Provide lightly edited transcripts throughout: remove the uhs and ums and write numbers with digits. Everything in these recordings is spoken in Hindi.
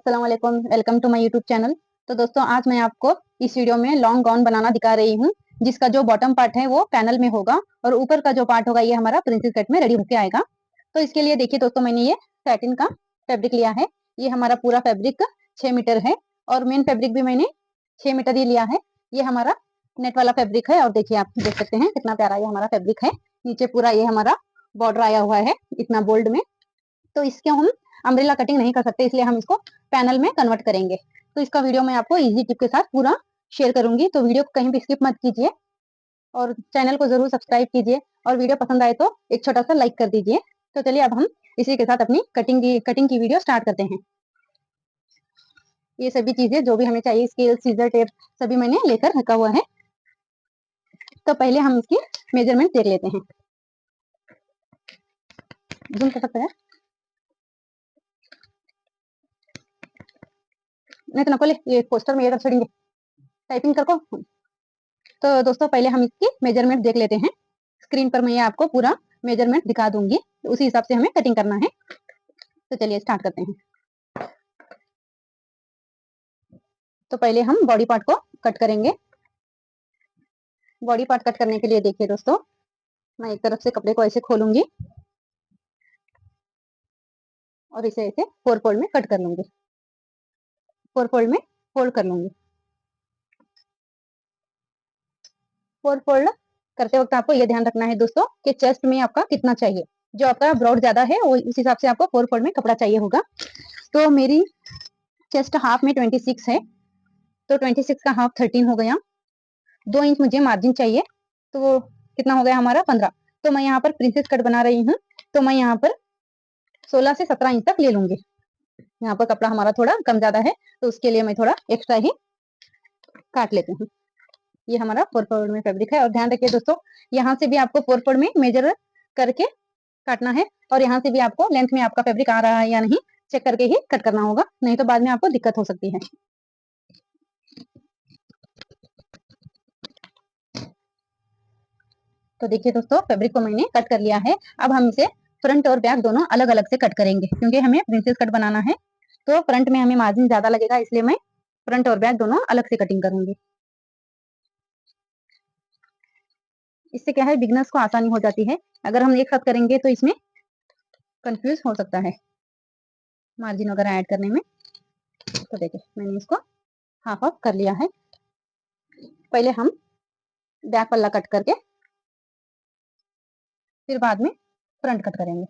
अस्सलाम वालेकुम, welcome to my YouTube channel. तो दोस्तों आज मैं आपको इस वीडियो में लॉन्ग गाउन बनाना दिखा रही हूँ, जिसका जो बॉटम पार्ट है वो पैनल में होगा और ऊपर का जो पार्ट होगा ये हमारा प्रिंसेस कट में रेडी होके आएगा। तो इसके लिए देखिए दोस्तों, मैंने ये सैटिन का फैब्रिक लिया है। ये हमारा पूरा फैब्रिक 6 मीटर है और मेन फैब्रिक भी मैंने 6 मीटर ही लिया है। ये हमारा नेट वाला फैब्रिक है और देखिए आप देख सकते हैं कितना प्यारा ये हमारा फैब्रिक है। नीचे पूरा ये हमारा बॉर्डर आया हुआ है इतना बोल्ड में। तो इसके हम अम्ब्रेला कटिंग नहीं कर सकते, इसलिए हम इसको पैनल में कन्वर्ट करेंगे। तो इसका वीडियो मैं आपको इजी टिप के साथ पूरा शेयर करूंगी, तो वीडियो को कहीं भी स्किप मत कीजिए और चैनल को जरूर सब्सक्राइब कीजिए और वीडियो पसंद आए तो एक छोटा सा लाइक कर दीजिए। तो चलिए अब हम इसी के साथ अपनी कटिंग की वीडियो स्टार्ट करते हैं। ये सभी चीजें जो भी हमें चाहिए, स्केल, सीजर, टेप, सभी मैंने लेकर रखा हुआ है। तो पहले हम इसकी मेजरमेंट देख लेते हैं। जूम कर सकते हैं? नहीं तो नको ले, ये पोस्टर में ये छोड़ेंगे, टाइपिंग कर को। तो दोस्तों पहले हम इसकी मेजरमेंट देख लेते हैं। स्क्रीन पर मैं आपको पूरा मेजरमेंट दिखा दूंगी, तो उसी हिसाब से हमें कटिंग करना है। तो चलिए स्टार्ट करते हैं। तो पहले हम बॉडी पार्ट को कट करेंगे। बॉडी पार्ट कट करने के लिए देखिए दोस्तों, मैं एक तरफ से कपड़े को ऐसे खोलूंगी और इसे ऐसे 4 फोल्ड में कट कर लूंगी, 4 फोल्ड में फोल्ड कर लूंगी। 4 फोल्ड करते वक्त आपको यह ध्यान रखना है दोस्तों कि चेस्ट में आपका कितना चाहिए। जो आपका ब्रॉड ज्यादा है वो उस हिसाब से आपको 4 फोल्ड में कपड़ा चाहिए होगा। तो मेरी चेस्ट हाफ में 26 है, तो 26 का हाफ 13 हो गया। 2 इंच मुझे मार्जिन चाहिए, तो वो कितना हो गया हमारा 15। तो मैं यहाँ पर प्रिंसेस कट बना रही हूँ, तो मैं यहाँ पर 16 से 17 इंच तक ले लूंगी। यहाँ पर कपड़ा हमारा थोड़ा कम ज्यादा है, तो उसके लिए मैं थोड़ा एक्स्ट्रा ही काट लेती हूँ। ये हमारा 4 फोल्ड में फैब्रिक है और ध्यान रखिए दोस्तों, यहाँ से भी आपको 4 फोल्ड में मेजर करके काटना है और यहाँ से भी आपको लेंथ में आपका फैब्रिक आ रहा है या नहीं चेक करके ही कट करना होगा, नहीं तो बाद में आपको दिक्कत हो सकती है। तो देखिए दोस्तों, फैब्रिक को मैंने कट कर लिया है। अब हम इसे फ्रंट और बैक दोनों अलग अलग से कट करेंगे, क्योंकि हमें प्रिंसेस कट बनाना है। तो फ्रंट में हमें मार्जिन ज्यादा लगेगा, इसलिए मैं फ्रंट और बैक दोनों अलग से कटिंग करूंगी। इससे क्या है, बिगनर्स को आसानी हो जाती है। अगर हम एक साथ करेंगे तो इसमें कंफ्यूज हो सकता है मार्जिन वगैरह ऐड करने में। तो देखिए मैंने इसको हाफ ऑफ कर लिया है। पहले हम बैक पल्ला कट करके फिर बाद में फ्रंट कट करेंगे।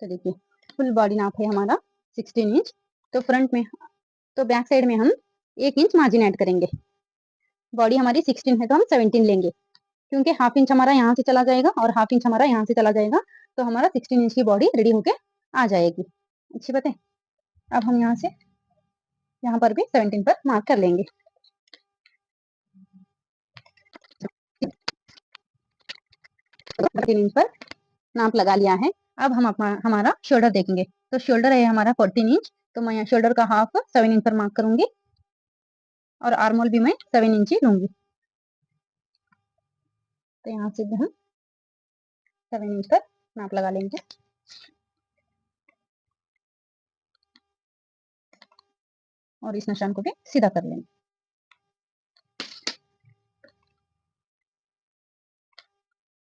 तो देखिए फुल बॉडी नाप है हमारा 16 इंच। तो फ्रंट में, तो बैक साइड में हम 1 इंच मार्जिन ऐड करेंगे। बॉडी हमारी 16 है तो हम 17 लेंगे, क्योंकि हाफ इंच हमारा यहाँ से चला जाएगा और हाफ इंच हमारा यहाँ से चला जाएगा, तो हमारा 16 इंच की बॉडी रेडी होके आ जाएगी। अच्छी बात है। अब हम यहाँ से यहाँ पर भी 17 पर मार्क कर लेंगे। 13 इंच पर नाप लगा लिया है। अब हम हमारा शोल्डर देखेंगे। तो शोल्डर है हमारा 14 इंच, तो मैं शोल्डर का हाफ 7 इंच पर मार्क करूंगी और आर्मोल भी मैं 7 इंच ही लूंगी। तो यहाँ से भी हम 7 इंच पर नाप लगा लेंगे और इस निशान को भी सीधा कर लेंगे।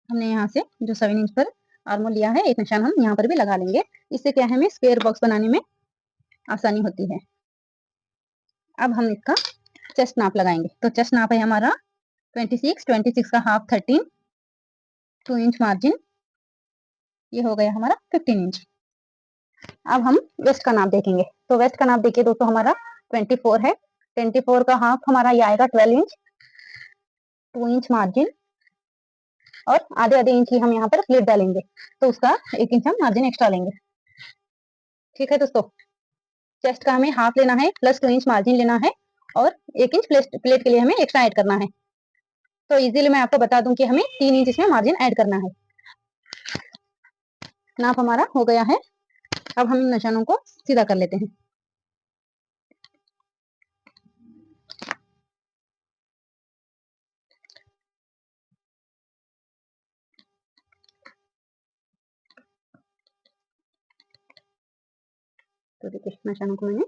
हमने यहाँ से जो 7 इंच पर आर्मोल लिया है, एक निशान हम यहाँ पर भी लगा लेंगे। इससे क्या है, हमें स्क्वायर बॉक्स बनाने में आसानी होती है। अब हम इसका चेस्ट नाप लगाएंगे। तो चेस्ट नाप है हमारा 26 का हाफ 13, 2 इंच मार्जिन, ये हो गया हमारा 15 इंच। अब हम वेस्ट का नाप देखेंगे। तो वेस्ट का नाप देखिए दोस्तों, हमारा 24 है। 24 का हाफ हमारा ये आएगा 12 इंच, 2 इंच मार्जिन और आधे आधे इंच ही हम यहाँ पर प्लेट डालेंगे, तो उसका 1 इंच हम मार्जिन एक्स्ट्रा लेंगे। ठीक है दोस्तों, चेस्ट का हमें हाफ लेना है प्लस 2 इंच मार्जिन लेना है और 1 इंच प्लेट के लिए हमें एक्स्ट्रा ऐड करना है। तो इजीली मैं आपको बता दूं कि हमें 3 इंच इसमें मार्जिन ऐड करना है। नाप हमारा हो गया है। अब हम निशानों को सीधा कर लेते हैं। तो देखिए निशानों को मैंने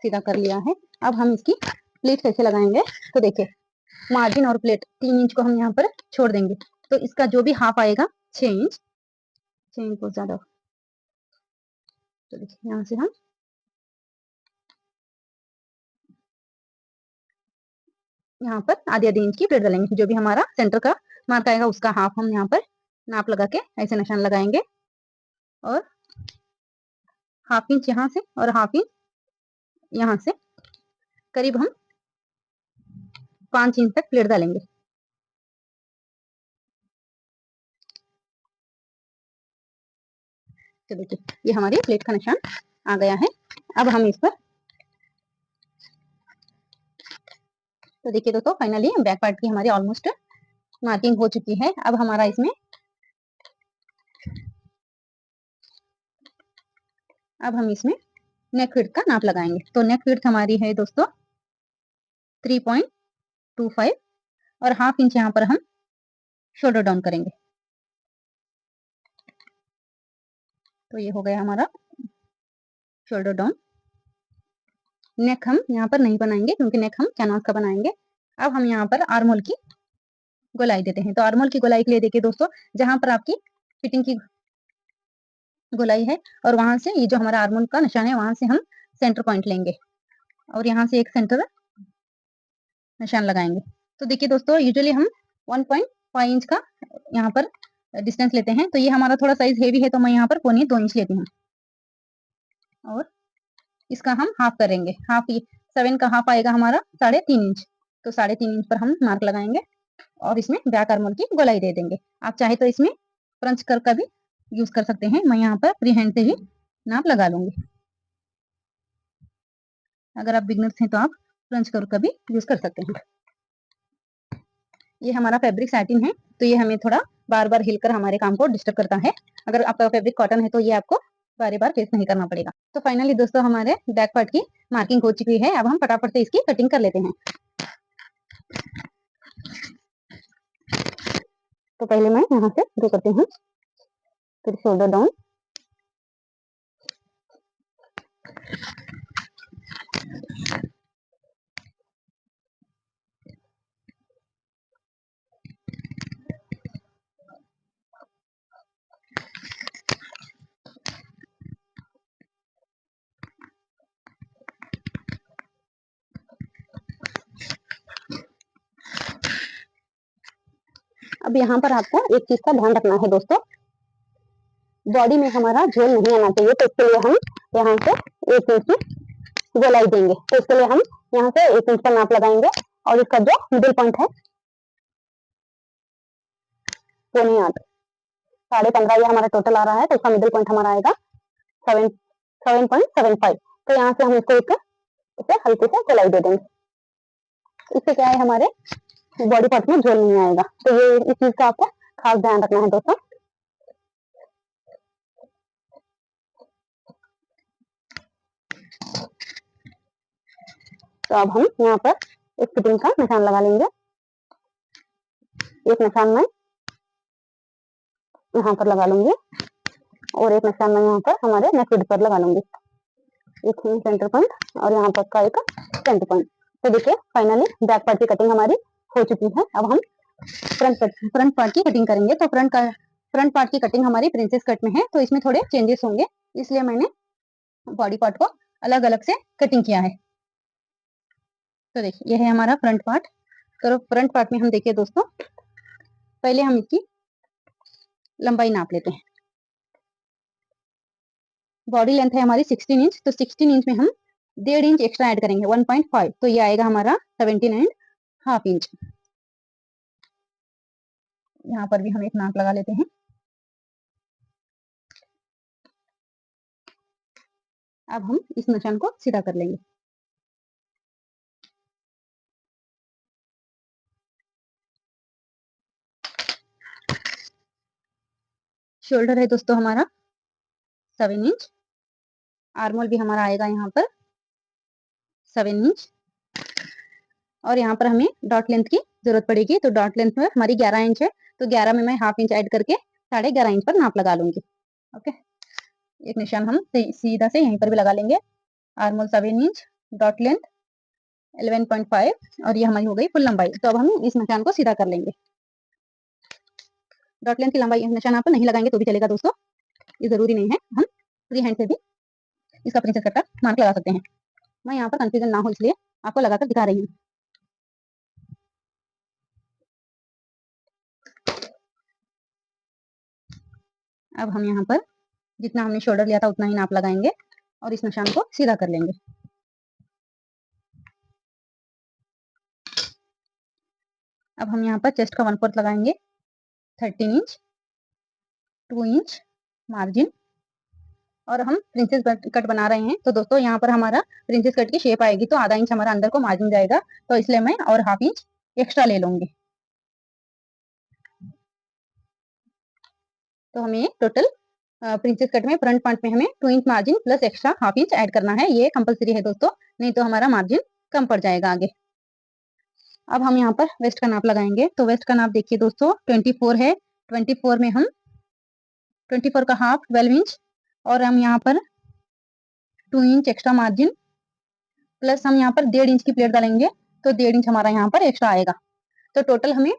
सीधा कर लिया है। अब हम इसकी प्लेट कैसे लगाएंगे, तो देखिए मार्जिन और प्लेट 3 इंच को हम यहाँ पर छोड़ देंगे, तो इसका जो भी हाफ आएगा 6 इंच, 6 इंच बहुत ज्यादा। तो देखिए यहाँ से हम यहाँ पर आधी आधी इंच की प्लेट डालेंगे, जो भी हमारा सेंटर का मार्क आएगा उसका हाफ हम यहाँ पर नाप लगा के ऐसे निशान लगाएंगे, और हाफ इंच यहाँ से और हाफ इंच यहाँ से करीब हम 5 इंच तक प्लेट डालेंगे। तो देखिए ये हमारी प्लेट का निशान आ गया है। अब हम इस पर, तो देखिए दोस्तों फाइनली बैक पार्ट की हमारी ऑलमोस्ट मार्किंग हो चुकी है। अब हमारा इसमें, अब हम इसमें नेक विड्थ का नाप लगाएंगे। तो नेक विड्थ हमारी है दोस्तों 3.25 और हाफ इंच यहाँ पर हम शोल्डर डाउन करेंगे। तो ये हो गया हमारा शोल्डर डाउन। नेक हम यहाँ पर नहीं बनाएंगे क्योंकि नेक हम कैनवास का बनाएंगे। अब हम यहाँ पर आर्म होल की गोलाई देते हैं। तो आर्म होल की गोलाई के लिए देखिए दोस्तों, जहां पर आपकी फिटिंग की गोलाई है और वहां से ये जो हमारा आर्म होल का निशान है वहां से हम सेंटर पॉइंट लेंगे और यहाँ से एक सेंटर निशान लगाएंगे। तो देखिए दोस्तों यूजुअली हम 1.5 इंच का यहाँ पर डिस्टेंस लेते हैं। तो ये हमारा थोड़ा साइज हेवी है तो मैं यहाँ पर 1.25 इंच लेती हूँ और इसका हम हाफ करेंगे। हाफ 7 का हाफ आएगा हमारा 3.5 इंच। तो 3.5 इंच पर हम मार्क लगाएंगे और इसमें बैक आर्म होल की गोलाई दे देंगे। आप चाहे तो इसमें फ्रंच कर का भी यूज कर सकते हैं। मैं यहाँ पर फ्री हैंड से ही नाप लगा लूंगी। अगर आप बिगनर्स हैं तो आप फ्रंच कर का भी यूज कर सकते हैं। ये हमारा फैब्रिक सैटिन है तो ये हमें थोड़ा बार बार हिलकर हमारे काम को डिस्टर्ब करता है। अगर आपका फैब्रिक कॉटन है तो ये आपको बार बार फेस नहीं करना पड़ेगा। तो फाइनली दोस्तों हमारे बैक पार्ट की मार्किंग हो चुकी है। अब हम फटाफट से इसकी कटिंग कर लेते हैं। तो पहले मैं यहाँ से शुरू करती हूँ, फिर शोल्डर डाउन, अब यहाँ पर आपको एक चीज का ध्यान रखना है दोस्तों, बॉडी में हमारा झोल नहीं आना चाहिए। तो इसके लिए हम यहाँ से 1 इंच की गोलाई देंगे। तो इसके लिए हम यहाँ से 1 इंच का नाप लगाएंगे और इसका जो मिडिल पॉइंट है 7.25, 15.5 ये हमारा टोटल आ रहा है। तो इसका मिडिल पॉइंट हमारा आएगा 7.75। तो यहाँ से हम इसको एक इसे हल्के से गोलाई दे देंगे। इससे क्या है हमारे बॉडी पार्ट में झोल नहीं आएगा। तो ये इस चीज का आपको खास ध्यान रखना है दोस्तों। तो अब हम यहाँ पर एक फिटिंग का निशान लगा लेंगे। एक निशान में यहाँ पर लगा लूंगी और एक निशान में यहाँ पर हमारे नेक विड्थ पर लगा लूंगी। एक सेंटर पॉइंट और यहाँ पर का एक सेंटर पॉइंट। तो देखिए फाइनली बैक पार्ट की कटिंग हमारी हो चुकी है। अब हम फ्रंट पार्ट की कटिंग करेंगे। तो फ्रंट पार्ट की कटिंग हमारी प्रिंसेस कट में है तो इसमें थोड़े चेंजेस होंगे, इसलिए मैंने बॉडी पार्ट को अलग अलग से कटिंग किया है। तो देखिए यह है हमारा फ्रंट पार्ट। तो फ्रंट पार्ट में हम देखिए दोस्तों, पहले हम इसकी लंबाई नाप लेते हैं। बॉडी लेंथ है हमारी 16 इंच। तो 16 इंच में हम 1.5 इंच एक्स्ट्रा ऐड करेंगे 1.5। तो ये आएगा हमारा 17.5 इंच। यहाँ पर भी हम एक नाप लगा लेते हैं। अब हम इस निशान को सीधा कर लेंगे। शोल्डर है दोस्तों हमारा 7 इंच। आर्म होल भी हमारा आएगा यहाँ पर 7 इंच। और यहाँ पर हमें डॉट लेंथ की जरूरत पड़ेगी। तो डॉट लेंथ में हमारी 11 इंच है। तो 11 में मैं हाफ इंच ऐड करके 11.5 इंच पर नाप लगा लूंगी। ओके, एक निशान हम सीधा से यहीं पर भी लगा लेंगे। आर्मोल 7 इंच, डॉट लेंथ 11.5 और ये हमारी हो गई फुल लंबाई। तो अब हम इस निशान को सीधा कर लेंगे। डॉट लेंथ की लंबाई निशान आप नहीं लगाएंगे तो भी चलेगा दोस्तों, ये जरूरी नहीं है, हम फ्री हैंड से भी इसका प्रिंसेस कट का मार्क लगा सकते हैं। मैं यहाँ पर कंफ्यूजन ना हो इसलिए आपको लगाकर दिखा रही हूँ। अब हम यहाँ पर जितना हमने शोल्डर लिया था उतना ही नाप लगाएंगे और इस निशान को सीधा कर लेंगे। अब हम यहाँ पर चेस्ट का 1/4 लगाएंगे, 13 इंच, 2 इंच मार्जिन और हम प्रिंसेस कट बना रहे हैं। तो दोस्तों यहाँ पर हमारा प्रिंसेस कट की शेप आएगी तो आधा इंच हमारा अंदर को मार्जिन जाएगा, तो इसलिए मैं और हाफ इंच एक्स्ट्रा ले लूंगी। तो हमें टोटल प्रिंसेस कट में फ्रंट पार्ट में हमें 2 inch margin plus extra half inch add करना है। ये कंपलसरी है दोस्तों, नहीं तो हमारा मार्जिन कम पड़ जाएगा आगे। अब हम यहाँ पर वेस्ट का नाप लगाएंगे। तो वेस्ट का नाप देखिए दोस्तों 24 है। 24 में हम 24 का हाफ 12 इंच और हम यहाँ पर 2 इंच एक्स्ट्रा मार्जिन प्लस हम यहाँ पर 1.5 इंच की प्लेट डालेंगे तो 1.5 इंच हमारा यहाँ पर एक्स्ट्रा आएगा। तो टोटल हमें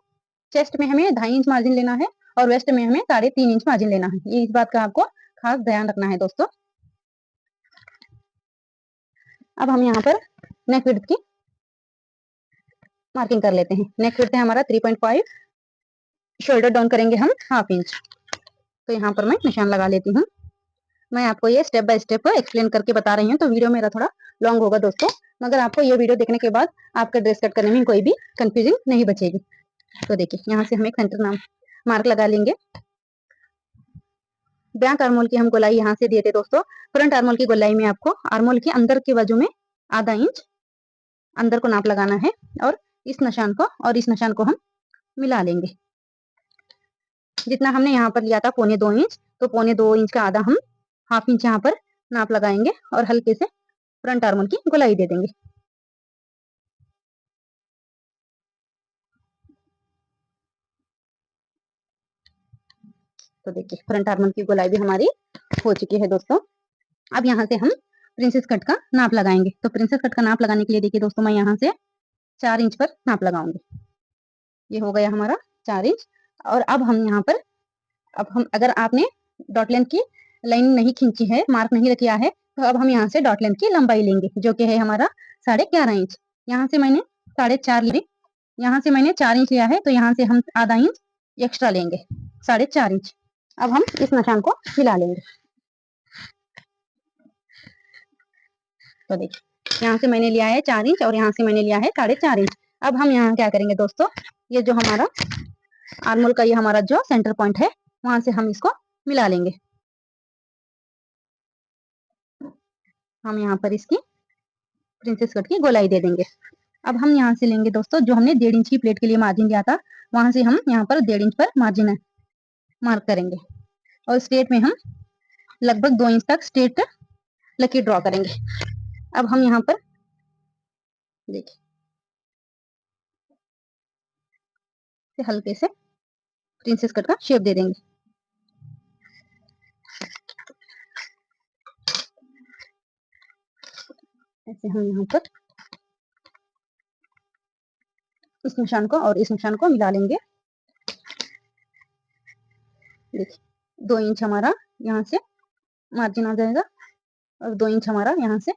चेस्ट में हमें 2.5 इंच मार्जिन लेना है और वेस्ट में हमें 3.5 इंच मार्जिन लेना है। ये इस बात का आपको खास ध्यान रखना है दोस्तों। अब हम यहाँ पर नेक विड्थ की मार्किंग कर लेते हैं। नेक विड्थ है हमारा 3.5, शोल्डर डाउन करेंगे हम हाफ इंच। तो यहाँ पर मैं निशान लगा लेती हूँ। मैं आपको ये स्टेप बाय स्टेप एक्सप्लेन करके बता रही हूँ तो वीडियो मेरा थोड़ा लॉन्ग होगा दोस्तों, मगर आपको ये वीडियो देखने के बाद आपका ड्रेस कट करने में कोई भी कंफ्यूजिंग नहीं बचेगी। तो देखिए यहाँ से हम एक सेंटर नाम मार्क लगा लेंगे। बैक आर्मोल की हम गोलाई यहाँ से दिए थे दोस्तों। फ्रंट आर्मोल की गोलाई में आपको आर्मोल के अंदर के बाजू में आधा इंच अंदर को नाप लगाना है और इस निशान को और इस निशान को हम मिला लेंगे। जितना हमने यहाँ पर लिया था 1.25 इंच, तो 1.25 इंच का आधा हम हाफ इंच यहाँ पर नाप लगाएंगे और हल्के से फ्रंट आर्मोल की गोलाई दे देंगे। तो देखिए फ्रंट आर्मोल की गोलाई भी हमारी हो चुकी है दोस्तों। अब यहाँ से हम प्रिंसेस कट का नाप लगाएंगे। तो प्रिंसेस कट का नाप लगाने के लिए देखिए दोस्तों मैं यहाँ से 4 इंच पर नाप लगाऊंगी। ये हो गया हमारा 4 इंच। और अब हम यहाँ पर अब हम अगर आपने डॉट लेंथ की लाइन नहीं खींची है, मार्क नहीं किया है, तो अब हम यहाँ से डॉट लेंथ की लंबाई लेंगे जो कि है हमारा 11.5 इंच। यहाँ से मैंने 4.5 ली, यहाँ से मैंने 4 इंच लिया है तो यहाँ से हम आधा इंच एक्स्ट्रा लेंगे, 4.5 इंच। अब हम इस निशान को मिला लेंगे। तो देखिए यहाँ से मैंने लिया है 4 इंच और यहाँ से मैंने लिया है 4.5 इंच। अब हम यहाँ क्या करेंगे दोस्तों, ये जो हमारा आर्मोल का ये हमारा जो सेंटर पॉइंट है वहां से हम इसको मिला लेंगे। हम यहाँ पर इसकी प्रिंसेस कट की गोलाई दे देंगे। अब हम यहाँ से लेंगे दोस्तों जो हमने 1.5 इंच की प्लेट के लिए मार्जिन लिया था, वहां से हम यहाँ पर 1.5 इंच पर मार्जिन मार्क करेंगे और स्ट्रेट में हम लगभग 2 इंच तक स्ट्रेट लकीर ड्रॉ करेंगे। अब हम यहाँ पर देखिए हल्के से प्रिंसेस कट का शेप दे देंगे। ऐसे हम यहाँ पर इस निशान को और इस निशान को मिला लेंगे। देखिए 2 इंच हमारा यहाँ से मार्जिन आ जाएगा और 2 इंच हमारा यहाँ से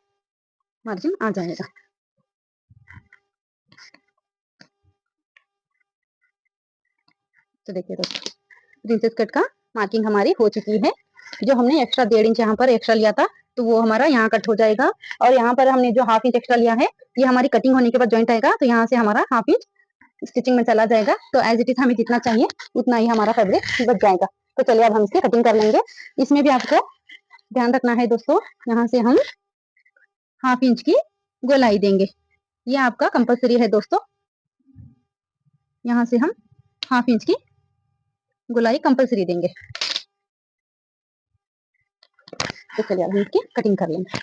मार्जिन आ जाएगा। तो देखिए दोस्तों प्रिंसेस कट का मार्किंग हमारी हो चुकी है। जो हमने एक्स्ट्रा 1.5 इंच यहाँ पर एक्स्ट्रा लिया था तो वो हमारा यहाँ कट हो जाएगा और यहाँ पर हमने जो हाफ इंच एक्स्ट्रा लिया है ये हमारी कटिंग होने के बाद ज्वाइंट आएगा, तो यहाँ से हमारा हाफ इंच स्टिचिंग में चला जाएगा। तो एज इट इज हमें जितना चाहिए उतना ही हमारा फैब्रिक बच जाएगा। तो चलिए अब हम इसकी कटिंग कर लेंगे। इसमें भी आपको ध्यान रखना है दोस्तों, यहाँ से हम हाफ इंच की गोलाई देंगे, ये आपका कंपल्सरी है दोस्तों। यहाँ से हम हाफ इंच की गोलाई कंपल्सरी देंगे। तो चलिए अब हम इसकी कटिंग कर लेंगे।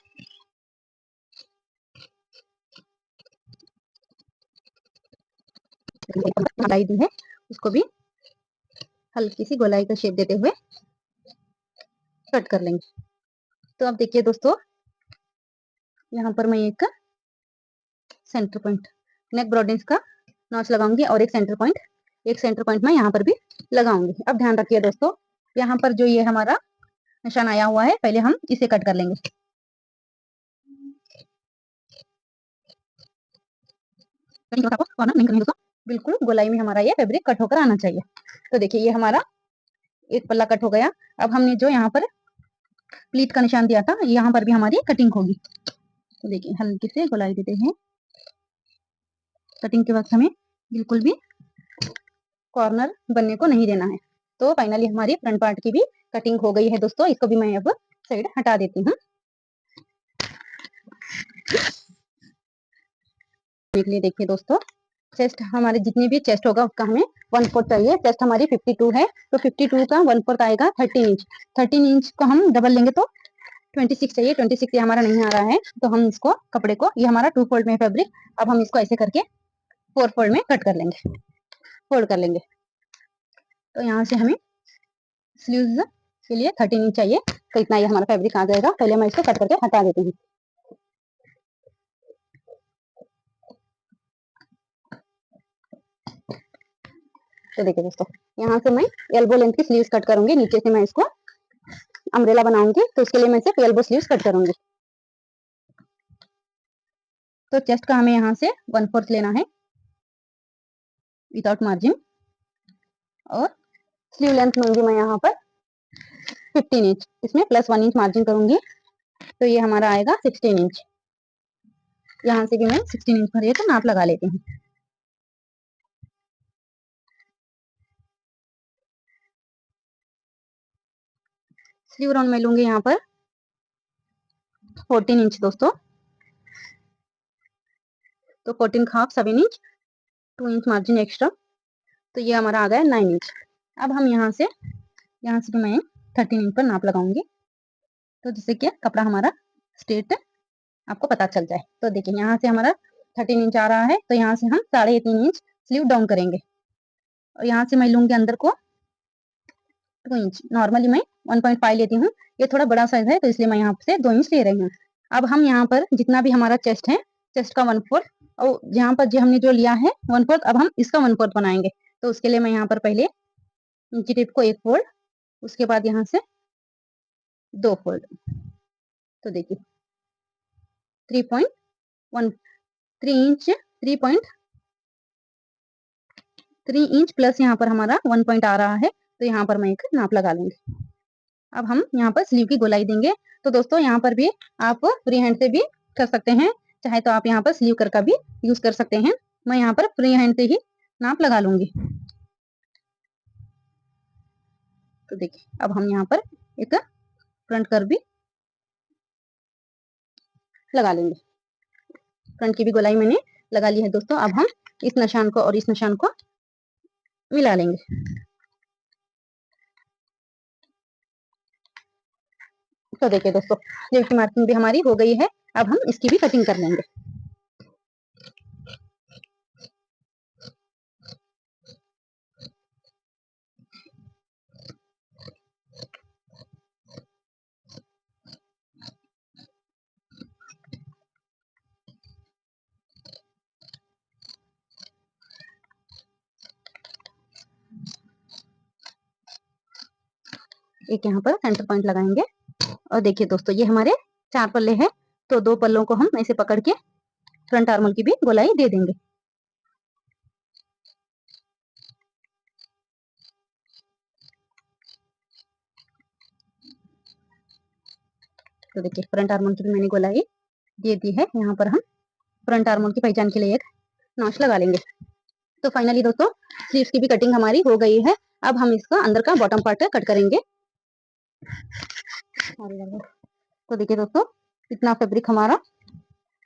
गोलाई दी है उसको भी हल्की सी गोलाई का शेप देते हुए कट कर लेंगे। तो अब देखिए दोस्तों यहाँ पर मैं एक सेंटर पॉइंट नेक ब्रॉडेंस का नॉच लगाऊंगी और एक सेंटर पॉइंट मैं यहाँ पर भी लगाऊंगी। अब ध्यान रखिए दोस्तों, यहाँ पर जो ये हमारा निशान आया हुआ है, पहले हम इसे कट कर लेंगे। कॉर्नर नहीं करनी दोस्तों, बिल्कुल गोलाई में हमारा ये फैब्रिक कट होकर आना चाहिए। तो देखिए ये हमारा एक पल्ला कट हो गया। अब हमने जो यहाँ पर प्लीट का निशान दिया था, यहाँ पर भी हमारी कटिंग होगी। तो देखिए हल्की से गोलाई देते हैं। कटिंग के वक्त हमें बिल्कुल भी कॉर्नर बनने को नहीं देना है। तो फाइनली हमारी फ्रंट पार्ट की भी कटिंग हो गई है दोस्तों। इसको भी मैं अब साइड हटा देती हूँ। देख लिए, देखिए दोस्तों, चेस्ट हमारे जितनी भी चेस्ट होगा उसका हमें 1/4 चाहिए। चेस्ट हमारी 52 है, तो 52 का 1/4 आएगा 13 इंच। 13 इंच को हम डबल लेंगे तो 26 चाहिए। 26 ये हमारा नहीं आ रहा है, तो हम इसको कपड़े को, ये हमारा 2 फोल्ड में फैब्रिक, अब हम इसको ऐसे करके 4 फोल्ड में कट कर लेंगे, फोल्ड कर लेंगे। तो यहाँ से हमें स्लीव्स के लिए 13 इंच चाहिए, तो इतना ये हमारा फैब्रिक आ जाएगा। पहले मैं इसको कट करके हटा देती हूँ। तो देखिए दोस्तों, यहाँ से मैं एल्बो लेंथ की स्लीव्स कट करूंगी। नीचे से मैं इसको अम्ब्रेला बनाऊंगी, तो उसके लिए मैं सिर्फ एल्बो स्लीव्स कट करूंगी। तो चेस्ट का हमें यहाँ से 1/4 लेना है विदाउट मार्जिन, और स्लीव लेंथ लूंगी मैं यहाँ पर 15 इंच, इसमें +1 इंच मार्जिन करूंगी, तो ये हमारा आएगा 16 इंच। यहाँ से भी मैं 16 इंच भर तो नाप लगा लेती हूँ। स्लीव राउंड में लूंगी यहाँ पर 14 इंच दोस्तों, तो 14 का half 7 inch, 2 inch margin extra, तो ये हमारा आ गया 9 इंच। अब हम यहाँ से भी मैं 13 इंच पर नाप लगाऊंगी, तो जिससे कि कपड़ा हमारा स्ट्रेट आपको पता चल जाए। तो देखिए यहाँ से हमारा 13 इंच आ रहा है, तो यहाँ से हम 3.5 इंच स्लीव डाउन करेंगे, और यहाँ से मैं लूंगी अंदर को 2 इंच। नॉर्मली मैं 1.5 लेती हूँ, ये थोड़ा बड़ा साइज है तो इसलिए मैं यहाँ से 2 इंच ले रही हूँ। अब हम यहाँ पर जितना भी हमारा चेस्ट है, चेस्ट का 1/4, और यहाँ पर जो हमने जो लिया है 1/4, अब हम इसका 1/4 बनाएंगे। तो उसके लिए मैं यहाँ पर पहले इंची टेप को 1 फोल्ड, उसके बाद यहाँ से 2 फोल्ड, तो देखिए 3.1 3 इंच 3.3 इंच प्लस यहाँ पर हमारा 1 पॉइंट आ रहा है, तो यहाँ पर मैं एक नाप लगा लूंगी। अब हम यहाँ पर स्लीव की गोलाई देंगे। तो दोस्तों यहाँ पर भी आप फ्री हैंड से भी कर सकते हैं, चाहे तो आप यहाँ पर स्लीव कर का भी यूज कर सकते हैं। मैं यहाँ पर फ्री हैंड से ही नाप लगा लूंगी। तो देखिए अब हम यहाँ पर एक फ्रंट कर भी लगा लेंगे। फ्रंट की भी गोलाई मैंने लगा ली है दोस्तों। अब हम इस निशान को और इस निशान को मिला लेंगे। तो देखिए दोस्तों, स्लीव की मार्किंग भी हमारी हो गई है। अब हम इसकी भी कटिंग कर लेंगे। एक यहाँ पर सेंटर पॉइंट लगाएंगे, और देखिए दोस्तों ये हमारे 4 पल्ले हैं, तो 2 पल्लों को हम ऐसे पकड़ के फ्रंट आर्मल की भी गोलाई दे देंगे। तो देखिए फ्रंट आर्मल की भी मैंने गोलाई दे दी है। यहाँ पर हम फ्रंट आर्मल की पहचान के लिए एक नॉच लगा लेंगे। तो फाइनली दोस्तों स्लीव्स की भी कटिंग हमारी हो गई है। अब हम इसका अंदर का बॉटम पार्ट कट करेंगे। तो देखिए दोस्तों, इतना फैब्रिक हमारा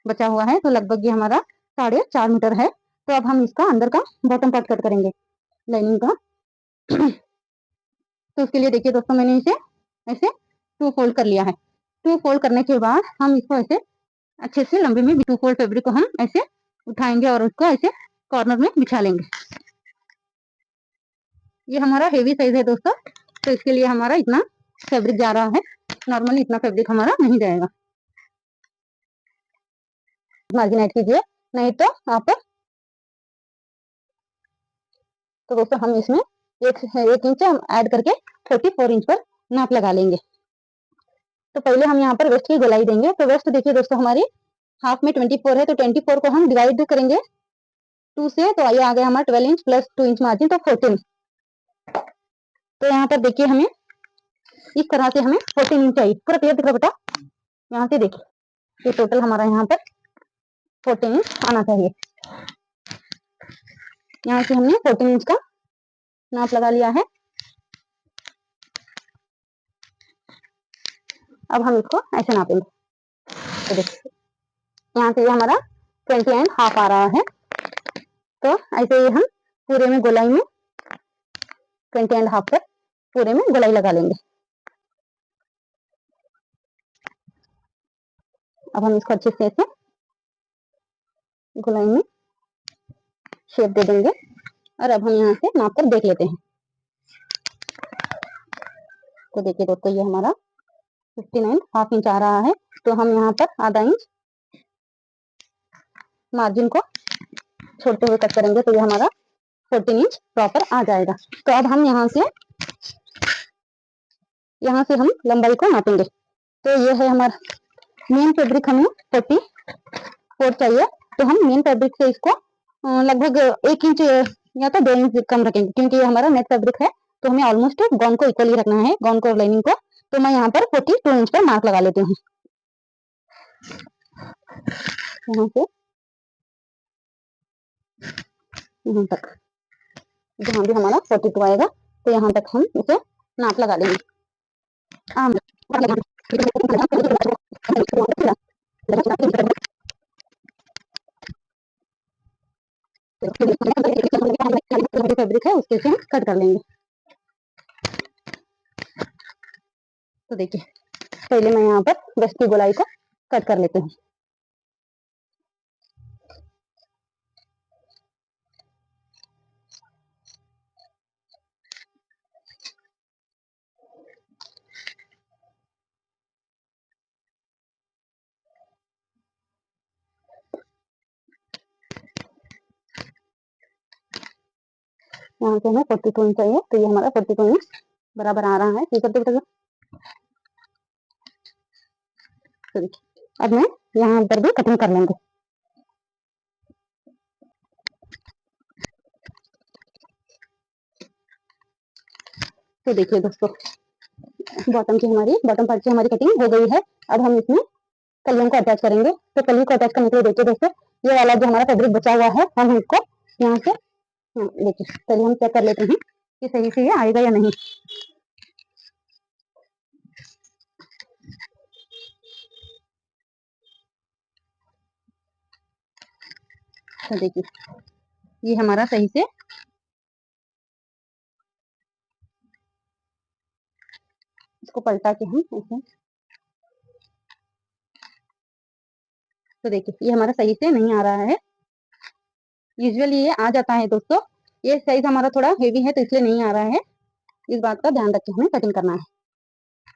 बचा हुआ है, तो लगभग ये हमारा 4.5 मीटर है। तो अब हम इसका अंदर का बॉटम पार्ट कट करेंगे, लाइनिंग का। तो उसके लिए देखिए दोस्तों, मैंने इसे ऐसे 2 फोल्ड कर लिया है। 2 फोल्ड करने के बाद हम इसको ऐसे अच्छे से लंबे में 2 फोल्ड फैब्रिक को हम ऐसे उठाएंगे और उसको ऐसे कॉर्नर में बिछा लेंगे। ये हमारा हेवी साइज है दोस्तों, तो इसके लिए हमारा इतना फैब्रिक जा रहा है। नॉर्मली इतना फैब्रिक हमारा नहीं जाएगा। मार्जिन ऐड कीजिए, नहीं तो आप तो दोस्तों हम इसमें एक इंच हम ऐड करके 44 इंच पर नाप लगा लेंगे। तो पहले हम यहाँ पर वेस्ट की गोलाई देंगे। तो वेस्ट देखिए दोस्तों हमारी हाफ में 24 है, तो 24 को हम डिवाइड करेंगे 2 से, तो ये आ गया हमारा 12 इंच प्लस 2 इंच मार्जिन, तो 14। तो यहाँ पर देखिए हमें इस तरह से हमें 14 इंच चाहिए। पूरा क्लियर दिख रहा बेटा? यहाँ से देखिए ये टोटल हमारा यहाँ पर 14 इंच आना चाहिए। यहाँ से हमने 14 इंच का नाप लगा लिया है। अब हम इसको ऐसे नापेंगे। तो देखिए यहाँ से ये हमारा 20 एंड हाफ आ रहा है। तो ऐसे ही हम पूरे में गोलाई में 20 एंड हाफ तक पूरे में गोलाई लगा लेंगे। अब हम इसको अच्छे से गोलाई में शेप दे देंगे और अब हम यहाँ से नाप कर देख लेते हैं। तो देखिए दोस्तों ये हमारा 59 हाफ इंच आ रहा है। तो हम यहाँ पर आधा इंच मार्जिन को छोड़ते हुए कट करेंगे, तो ये हमारा 14 इंच प्रॉपर आ जाएगा। तो अब हम यहाँ से हम लंबाई को नापेंगे। तो ये है हमारा मेन फैब्रिक, हमें 44 चाहिए। तो हम मेन फैब्रिक से इसको लगभग 1 इंच या तो 2 इंच कम रखेंगे, क्योंकि ये हमारा नेट फैब्रिक है। तो हमें ऑलमोस्ट गॉन को इक्वली रखना है, गॉन को और लाइनिंग को। तो मैं यहाँ पर 42 इंच पर मार्क लगा लेती हूँ। यहाँ से यहाँ तक जहाँ भी हमारा 42 आएगा, तो यहाँ तक हम इसे नाप लगा लेंगे। फैब्रिक है उसके से हम कट कर लेंगे। तो देखिए पहले मैं यहाँ पर वेस्ट की गोलाई को कट कर लेती हूँ। यहाँ से हमें 42 इंच चाहिए, तो ये हमारा 42 इंच बराबर आ रहा है। ठीक है बेटा? तो देखिए अब मैं यहाँ पर भी कटिंग कर लेंगे। तो देखिए दोस्तों बॉटम पार्ट की हमारी कटिंग हो गई है। अब हम इसमें कलियों को अटैच करेंगे। तो कलियों को अटैच करने के लिए देखिए दोस्तों ये वाला जो हमारा फैब्रिक बचा हुआ है, हम इसको यहाँ से देखिए पहले हम चेक कर लेते हैं कि सही से ये आएगा या नहीं। तो देखिए ये हमारा सही से इसको पलटा के हम ऐसे, तो देखिए ये हमारा सही से नहीं आ रहा है। यूजुअली ये आ जाता है दोस्तों, ये साइज हमारा थोड़ा हेवी है तो इसलिए नहीं आ रहा है। इस बात का ध्यान रख के हमें कटिंग करना है।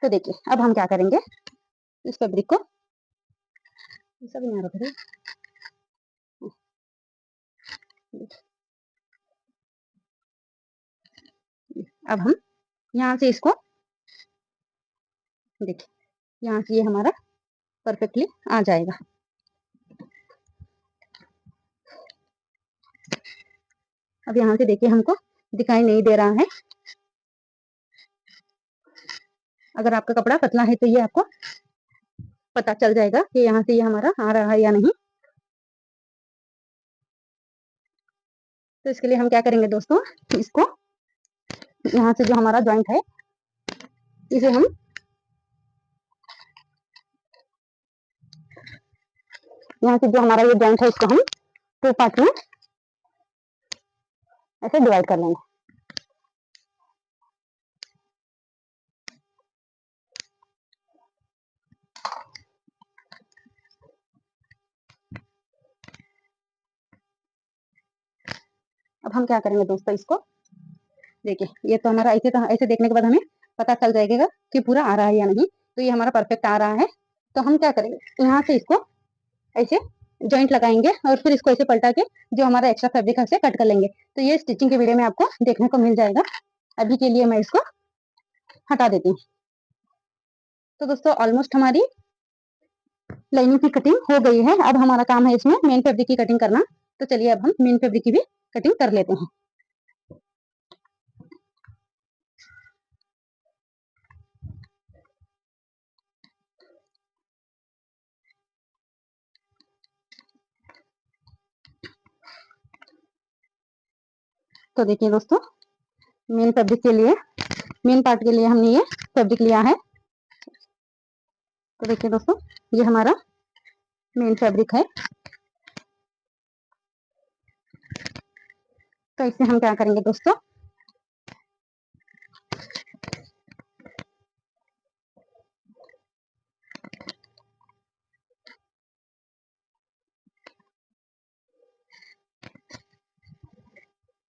तो देखिए अब हम क्या करेंगे, इस फैब्रिक को सब नहीं आ रहा है। अब हम यहाँ से इसको देखिए यहाँ से ये हमारा परफेक्टली आ जाएगा। अब यहाँ से देखिए हमको दिखाई नहीं दे रहा है। अगर आपका कपड़ा पतला है तो ये आपको पता चल जाएगा कि यहाँ से ये हमारा आ रहा है या नहीं। तो इसके लिए हम क्या करेंगे दोस्तों, इसको यहाँ से जो हमारा जॉइंट है इसे हम यहाँ से जो हमारा ये जॉइंट है इसको हम 2 पार्ट में ऐसे डिवाइड कर लेंगे। अब हम क्या करेंगे दोस्तों, इसको देखिए ये तो हमारा ऐसे देखने के बाद हमें पता चल जाएगा कि पूरा आ रहा है या नहीं। तो ये हमारा परफेक्ट आ रहा है। तो हम क्या करेंगे, यहाँ से इसको ऐसे जॉइंट लगाएंगे और फिर इसको ऐसे पलटा के जो हमारा एक्स्ट्रा फैब्रिक है उसे कट कर लेंगे। तो ये स्टिचिंग की वीडियो में आपको देखने को मिल जाएगा। अभी के लिए मैं इसको हटा देती हूँ। तो दोस्तों ऑलमोस्ट हमारी लाइनिंग की कटिंग हो गई है। अब हमारा काम है इसमें मेन फैब्रिक की कटिंग करना। तो चलिए अब हम मेन फैब्रिक की भी कटिंग कर लेते हैं। तो देखिए दोस्तों, मेन फैब्रिक के लिए, मेन पार्ट के लिए हमने ये फैब्रिक लिया है। तो देखिए दोस्तों, ये हमारा मेन फैब्रिक है। तो इससे हम क्या करेंगे दोस्तों,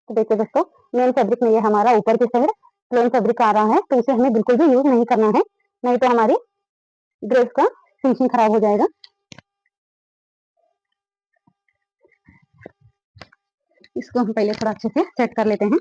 तो देखिए दोस्तों, मेन फैब्रिक में ये हमारा ऊपर की साइड प्लेन फैब्रिक आ रहा है, तो इसे हमें बिल्कुल भी यूज नहीं करना है, नहीं तो हमारी ड्रेस का फिनिशिंग खराब हो जाएगा। इसको हम पहले थोड़ा अच्छे से सेट कर लेते हैं।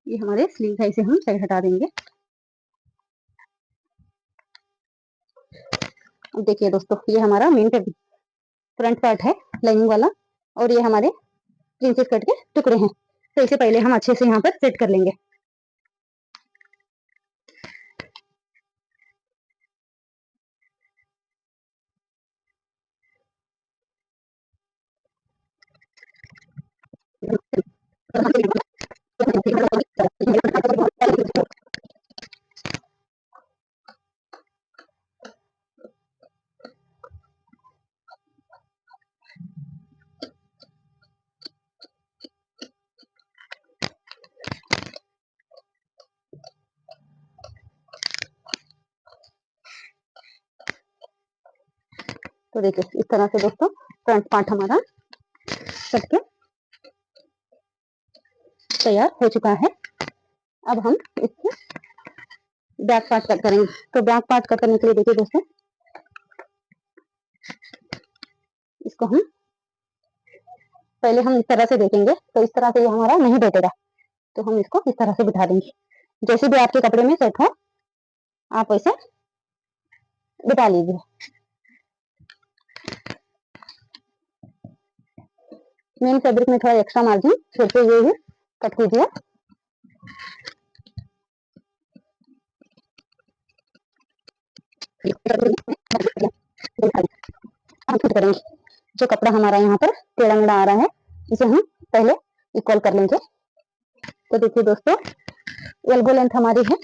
ये हमारे स्लीव है, इसे हम साइड हटा देंगे। अब देखिए दोस्तों, ये हमारा मेन फ्रंट पार्ट है लाइनिंग वाला, और ये हमारे प्रिंसेस कट के टुकड़े हैं। तो इसे पहले हम अच्छे से यहाँ पर सेट कर लेंगे। तो देखिए इस तरह से दोस्तों फ्रंट पार्ट हमारा कट के तैयार हो चुका है। अब हम इसके बैक पार्ट कट करेंगे। तो बैक पार्ट कट करने के लिए देखिए दोस्तों, इसको हम पहले हम इस तरह से देखेंगे, तो इस तरह से ये हमारा नहीं बैठेगा, तो हम इसको इस तरह से बिठा देंगे। जैसे भी आपके कपड़े में सेट हो आप वैसे बिठा लीजिए। मेन फैब्रिक में थोड़ा एक्स्ट्रा मार्जिन फिर से ये ही कट कीजिए। करेंगे जो कपड़ा हमारा यहाँ पर टेढ़ा मेढ़ा आ रहा है, इसे हम पहले इक्वल कर लेंगे। तो देखिए दोस्तों, एल्बो लेंथ हमारी है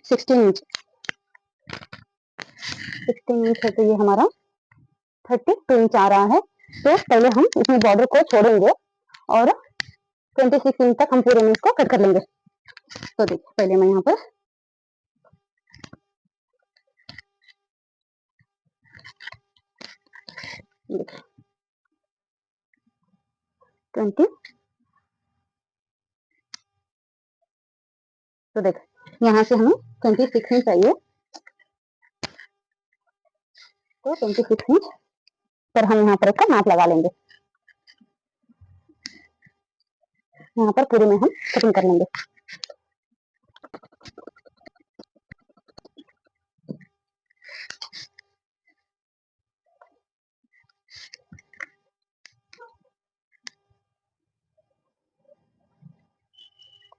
16 इंच। 16 इंच है, तो ये हमारा 32 इंच आ रहा है। तो पहले हम इसमें बॉर्डर को छोड़ेंगे और 26 इंच तक हम पूरे में इसको कट कर लेंगे। तो देखिए पहले मैं यहाँ पर 20, तो देख यहाँ से हमें 26 इंच चाहिए, तो 26 इंच पर हम यहाँ पर इसका नाप लगा लेंगे। यहाँ पर पूरे में हम कटिंग कर लेंगे।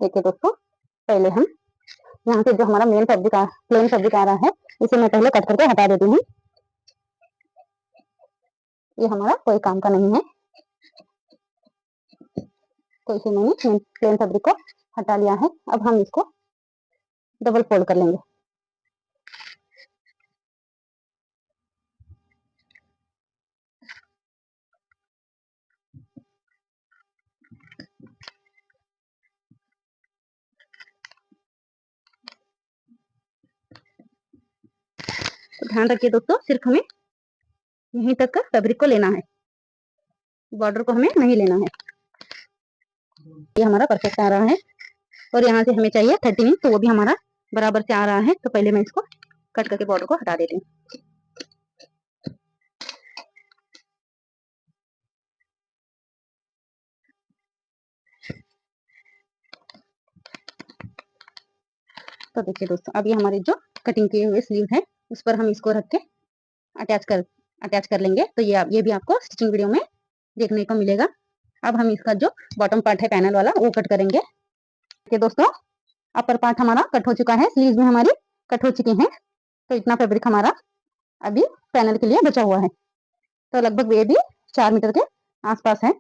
देखिए दोस्तों, पहले हम यहाँ से जो हमारा मेन फैब्रिक प्लेन फैब्रिक आ रहा है, इसे मैं पहले कट करके हटा देती हूँ। ये हमारा कोई काम का नहीं है, तो इसे मैंने प्लेन फैब्रिक को हटा लिया है। अब हम इसको डबल फोल्ड कर लेंगे। तो ध्यान रखिए दोस्तों, सिर्फ हमें यहीं तक का फैब्रिक को लेना है, बॉर्डर को हमें नहीं लेना है। ये हमारा परफेक्ट आ रहा है और यहाँ से हमें चाहिए 13 इंच, तो वो भी हमारा बराबर से आ रहा है। तो पहले मैं इसको कट करके बॉर्डर को हटा देती हूँ। तो देखिए दोस्तों, अब ये हमारी जो कटिंग किए हुए स्लीव है उस पर हम इसको रख के अटैच कर लेंगे। तो ये भी आपको स्टिचिंग वीडियो में देखने को मिलेगा। अब हम इसका जो बॉटम पार्ट है पैनल वाला वो कट करेंगे। देखिए दोस्तों, अपर पार्ट हमारा कट हो चुका है, स्लीव भी हमारी कट हो चुकी हैं। तो इतना फैब्रिक हमारा अभी पैनल के लिए बचा हुआ है। तो लगभग ये भी 4 मीटर के आसपास है।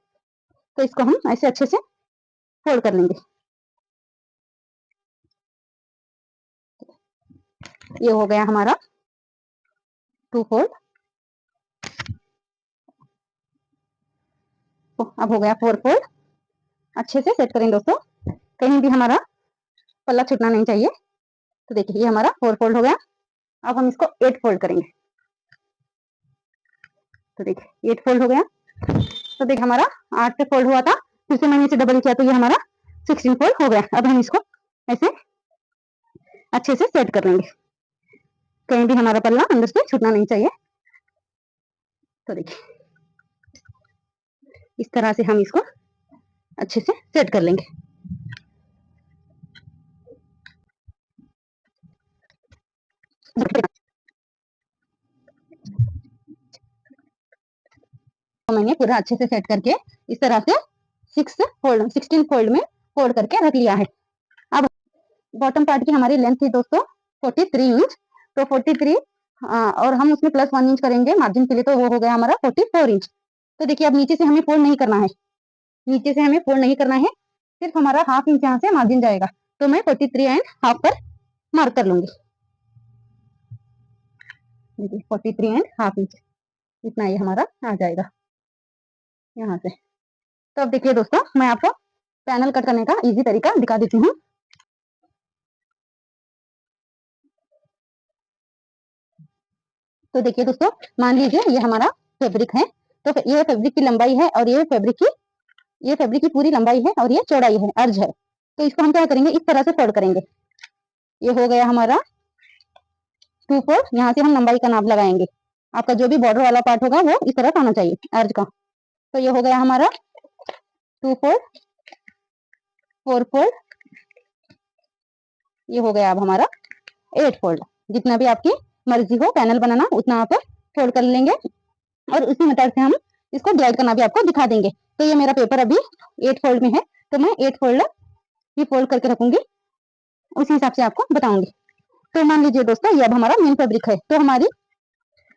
तो इसको हम ऐसे अच्छे से फोल्ड कर लेंगे। ये हो गया हमारा 2 फोल्ड। अब हो गया 4 फोल्ड। अच्छे से सेट करें दोस्तों, कहीं भी हमारा पल्ला छूटना नहीं चाहिए। तो देखिए ये हमारा 4 फोल्ड हो गया। अब हम इसको 8 फोल्ड करेंगे। तो देखिए 8 फोल्ड हो गया। तो देखिए हमारा 8 पे फोल्ड हुआ था, फिर से मैंने इसे डबल किया तो ये हमारा 16 फोल्ड हो गया। अब हम इसको ऐसे अच्छे से सेट कर लेंगे, कहीं भी हमारा पल्ला अंदर से छूटना नहीं चाहिए। तो देखिए इस तरह से हम इसको अच्छे से सेट कर लेंगे। तो मैंने पूरा अच्छे से सेट करके इस तरह से 16 फोल्ड में फोल्ड करके रख लिया है। अब बॉटम पार्ट की हमारी लेंथ थी दोस्तों 43 इंच। तो 43 और हम उसमें +1 इंच करेंगे मार्जिन के लिए, तो वो हो गया हमारा 44 इंच। तो देखिए अब नीचे से हमें फोल्ड नहीं करना है, नीचे से हमें फोल्ड नहीं करना है, सिर्फ हमारा ½ इंच यहाँ से मार्जिन जाएगा। तो मैं 43 एंड हाफ पर मार्क कर लूंगी। देखिए 43 एंड ½ इंच, इतना ये हमारा आ जाएगा यहाँ से। तो अब देखिए दोस्तों, मैं आपको पैनल कट करने का इजी तरीका दिखा देती हूँ। तो देखिए दोस्तों, मान लीजिए ये हमारा फैब्रिक है। तो ये फैब्रिक की लंबाई है और ये फैब्रिक की पूरी लंबाई है और ये चौड़ाई है, अर्ज है। तो इसको हम क्या करेंगे, इस तरह से फोल्ड करेंगे। ये हो गया हमारा 2 फोल्ड। यहाँ से हम लंबाई का नाप लगाएंगे। आपका जो भी बॉर्डर वाला पार्ट होगा वो इस तरह आना चाहिए अर्ज का। तो ये हो गया हमारा 2 फोल्ड, 4 फोल्ड, ये हो गया अब हमारा 8 फोल्ड। जितना भी आपकी मर्जी हो पैनल बनाना उतना आप फोल्ड कर लेंगे और उसी मेथड से हम इसको डिवाइड करना भी आपको दिखा देंगे। तो ये मेरा पेपर अभी 8 फोल्ड में है, तो मैं 8 फोल्ड ये फोल्ड करके रखूंगी, उसी हिसाब से आपको बताऊंगी। तो मान लीजिए दोस्तों, ये अब हमारा मेन फैब्रिक है। तो हमारी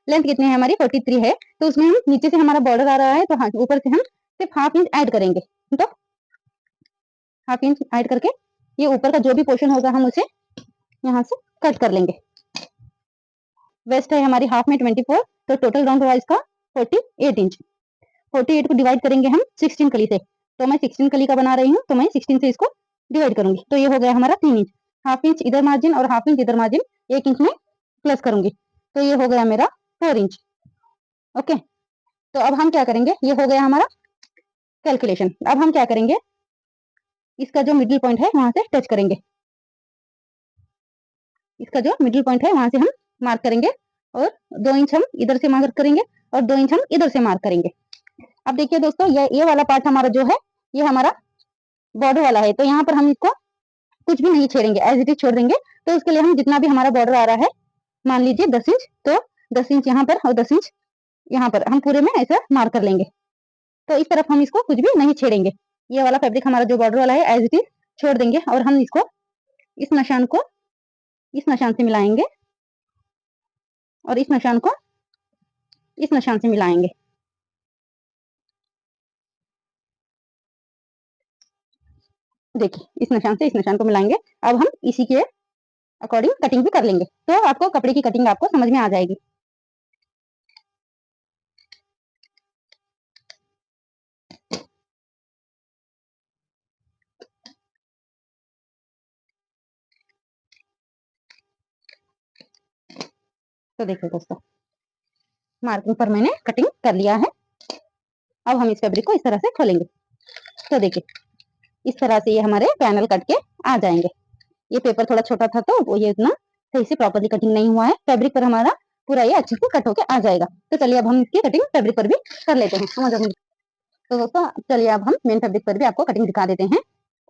लेंथ कितनी है, हमारी 43 है। तो उसमें हम नीचे से हमारा बॉर्डर आ रहा है, तो हाँ ऊपर से हम सिर्फ ½ इंच ऐड करेंगे। तो ½ इंच ऐड करके ये ऊपर का जो भी पोर्शन होगा हम उसे यहाँ से कट कर लेंगे। वेस्ट है हमारी हाफ में 24, तो टोटल राउंड हुआ इसका 48 इंच। 48 को डिवाइड करेंगे हम 16 कली से। तो मैं 16 कली का बना रही हूँ, तो मैं 16 से इसको डिवाइड करूंगी। तो ये हो गया हमारा 3 इंच। ½ इंच इधर मार्जिन और ½ इंच इधर मार्जिन 1 इंच में प्लस करूंगी। तो ये हो गया मेरा 4 इंच। ओके, तो अब हम क्या करेंगे, ये हो गया हमारा कैलकुलेशन। अब हम क्या करेंगे, इसका जो मिडिल पॉइंट है वहां से टच करेंगे। इसका जो मिडिल पॉइंट है वहां से हम मार्क करेंगे और 2 इंच हम इधर से मार्क करेंगे और 2 इंच हम इधर से मार्क करेंगे। अब देखिए दोस्तों, ये वाला पार्ट हमारा जो है ये हमारा बॉर्डर वाला है। तो यहाँ पर हम इसको कुछ भी नहीं छेड़ेंगे, एज इट इज छोड़ देंगे। तो उसके लिए हम जितना भी हमारा बॉर्डर आ रहा है, मान लीजिए 10 इंच, तो 10 इंच यहाँ पर और 10 इंच यहाँ पर हम पूरे में ऐसा मार्क कर लेंगे। तो इस तरफ हम इसको कुछ भी नहीं छेड़ेंगे। ये वाला फैब्रिक हमारा जो बॉर्डर वाला है एज इट इज छोड़ देंगे और हम इसको इस निशान को इस निशान से मिलाएंगे और इस निशान को इस निशान से मिलाएंगे। देखिए इस निशान से इस निशान को मिलाएंगे। अब हम इसी के अकॉर्डिंग कटिंग भी कर लेंगे, तो आपको कपड़े की कटिंग आपको समझ में आ जाएगी। तो देखिए दोस्तों, मार्किंग पर मैंने कटिंग कर लिया है। अब हम इस फैब्रिक को इस तरह से खोलेंगे तो देखिए इस तरह से ये हमारे पैनल कट के आ जाएंगे। ये पेपर थोड़ा छोटा था तो वो ये इतना सही से प्रॉपर्ली कटिंग नहीं हुआ है। फैब्रिक पर हमारा पूरा ये अच्छे से कट होके आ जाएगा। तो चलिए अब हम इसकी कटिंग फैब्रिक पर भी कर लेते हैं। तो दोस्तों चलिए अब हम मेन फैब्रिक पर भी आपको कटिंग दिखा देते हैं।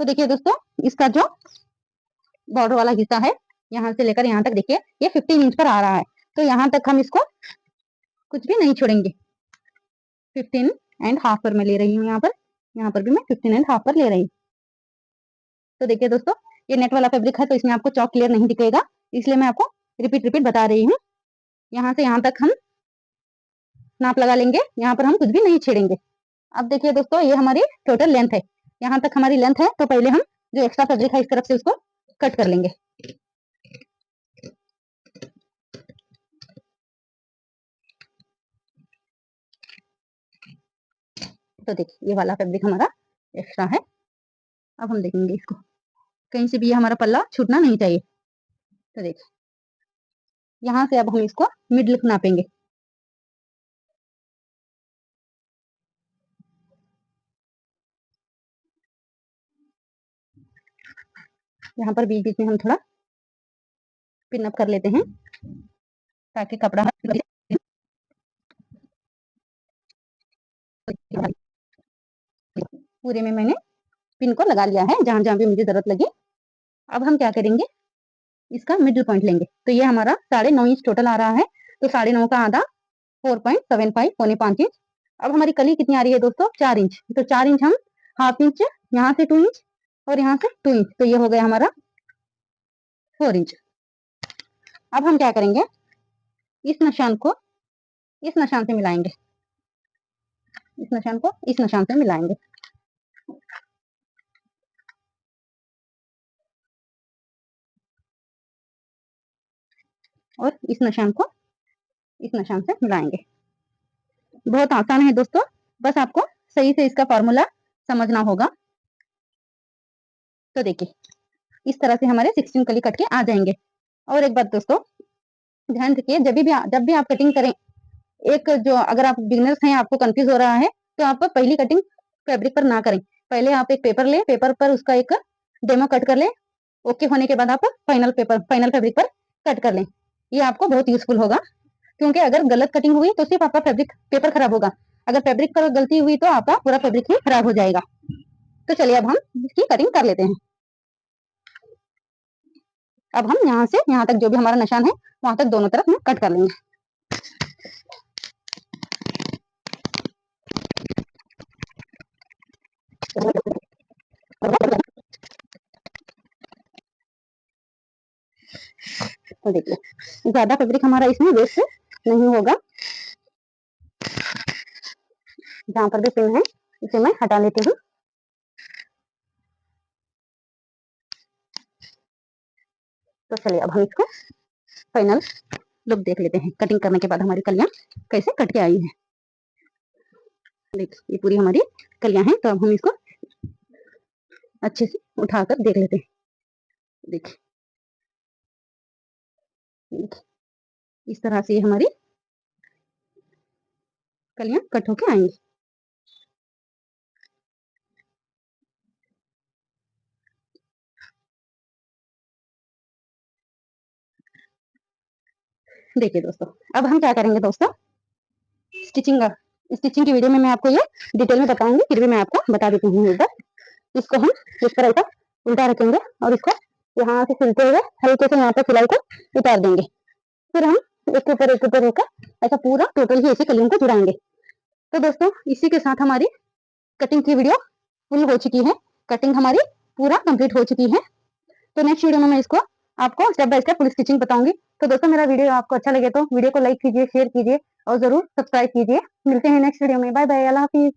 तो देखिए दोस्तों इसका जो बॉर्डर वाला हिस्सा है यहाँ से लेकर यहाँ तक देखिए ये 15 इंच पर आ रहा है। तो यहाँ तक हम इसको कुछ भी नहीं छोड़ेंगे। 15.5 पर मैं ले रही हूँ। यहाँ पर भी मैं 15.5 पर ले रही हूँ। तो देखिए दोस्तों ये नेट वाला फैब्रिक है तो इसमें आपको चौक क्लियर नहीं दिखेगा, इसलिए मैं आपको रिपीट बता रही हूँ। यहाँ से यहाँ तक हम नाप लगा लेंगे। यहाँ पर हम कुछ भी नहीं छेड़ेंगे। अब देखिए दोस्तों ये हमारी टोटल लेंथ है। यहाँ तक हमारी लेंथ है तो पहले हम जो एक्स्ट्रा फैब्रिक है इस तरफ से उसको कट कर लेंगे। तो देखिए ये वाला फैब्रिक हमारा एक्स्ट्रा है। अब हम देखेंगे इसको कहीं से भी ये हमारा पल्ला छूटना नहीं चाहिए। तो देखिए यहाँ से अब हम इसको मिडल नापेंगे। यहाँ पर बीच बीच में हम थोड़ा पिन अप कर लेते हैं ताकि कपड़ा पूरे में मैंने पिन को लगा लिया है जहां जहां भी मुझे जरूरत लगी। अब हम क्या करेंगे इसका मिडिल पॉइंट लेंगे। तो ये हमारा 9.5 इंच टोटल आ रहा है। तो 9.5 का आधा 4.75 पौने 5 इंच। अब हमारी कली कितनी आ रही है दोस्तों 4 इंच। तो 4 इंच हम हाफ इंच यहाँ से 2 इंच और यहाँ से 2 इंच तो ये हो गया हमारा 4 इंच। अब हम क्या करेंगे इस निशान को इस निशान से मिलाएंगे। इस निशान को इस निशान से मिलाएंगे। और इस निशान को इस निशान से मिलाएंगे। बहुत आसान है दोस्तों, बस आपको सही से इसका फॉर्मूला समझना होगा। तो देखिए इस तरह से हमारे 16 कली कट के आ जाएंगे। और एक बात दोस्तों ध्यान रखिए जब भी आप कटिंग करें, एक जो अगर आप बिगनर्स हैं आपको कंफ्यूज हो रहा है तो आप पहली कटिंग फैब्रिक पर ना करें। पहले आप एक पेपर ले, पेपर पर उसका एक डेमो कट कर ले। ओके होने के बाद आप फाइनल फैब्रिक पर कट कर लें। ये आपको बहुत यूजफुल होगा क्योंकि अगर गलत कटिंग हुई तो सिर्फ आपका फैब्रिक पेपर खराब होगा। अगर फैब्रिक पर गलती हुई तो आपका पूरा फैब्रिक ही खराब हो जाएगा। तो चलिए अब हम इसकी कटिंग कर लेते हैं। अब हम यहाँ से यहाँ तक जो भी हमारा निशान है वहां तक दोनों तरफ में कट कर लेंगे। तो देखिए ज्यादा फैब्रिक हमारा इसमें वेस्ट नहीं होगा। जहां पर भी पिन है इसे मैं हटा लेती हूँ। तो चलिए अब हम इसको फाइनल लुक देख लेते हैं। कटिंग करने के बाद हमारी कलियां कैसे कट के आई है। देखिए ये पूरी हमारी कलियां हैं। तो अब हम इसको अच्छे से उठाकर देख लेते हैं। देखिए इस तरह से हमारी कलियां कट होके आएंगी। देखिए दोस्तों अब हम क्या करेंगे दोस्तों स्टिचिंग की वीडियो में मैं आपको ये डिटेल में बताऊंगी, फिर भी मैं आपको बता देती हूँ एक बार। इसको हम इस तरह का उल्टा रखेंगे और इसको यहाँ से सिलते हुए हल्के से यहाँ पर सिलाई को उतार देंगे। फिर हम एक के ऊपर होकर ऐसा पूरा टोटल ही ऐसे कलियों को जुड़ाएंगे। तो दोस्तों इसी के साथ हमारी कटिंग की वीडियो फुल हो चुकी है। कटिंग हमारी पूरा कंप्लीट हो चुकी है। तो नेक्स्ट वीडियो में मैं इसको आपको step by step full stitching बताऊंगी। तो दोस्तों मेरा वीडियो आपको अच्छा लगे तो वीडियो को लाइक कीजिए, शेयर कीजिए और जरूर सब्सक्राइब कीजिए। मिलते हैं नेक्स्ट वीडियो में। बाय बाय, अल्लाह हाफिज।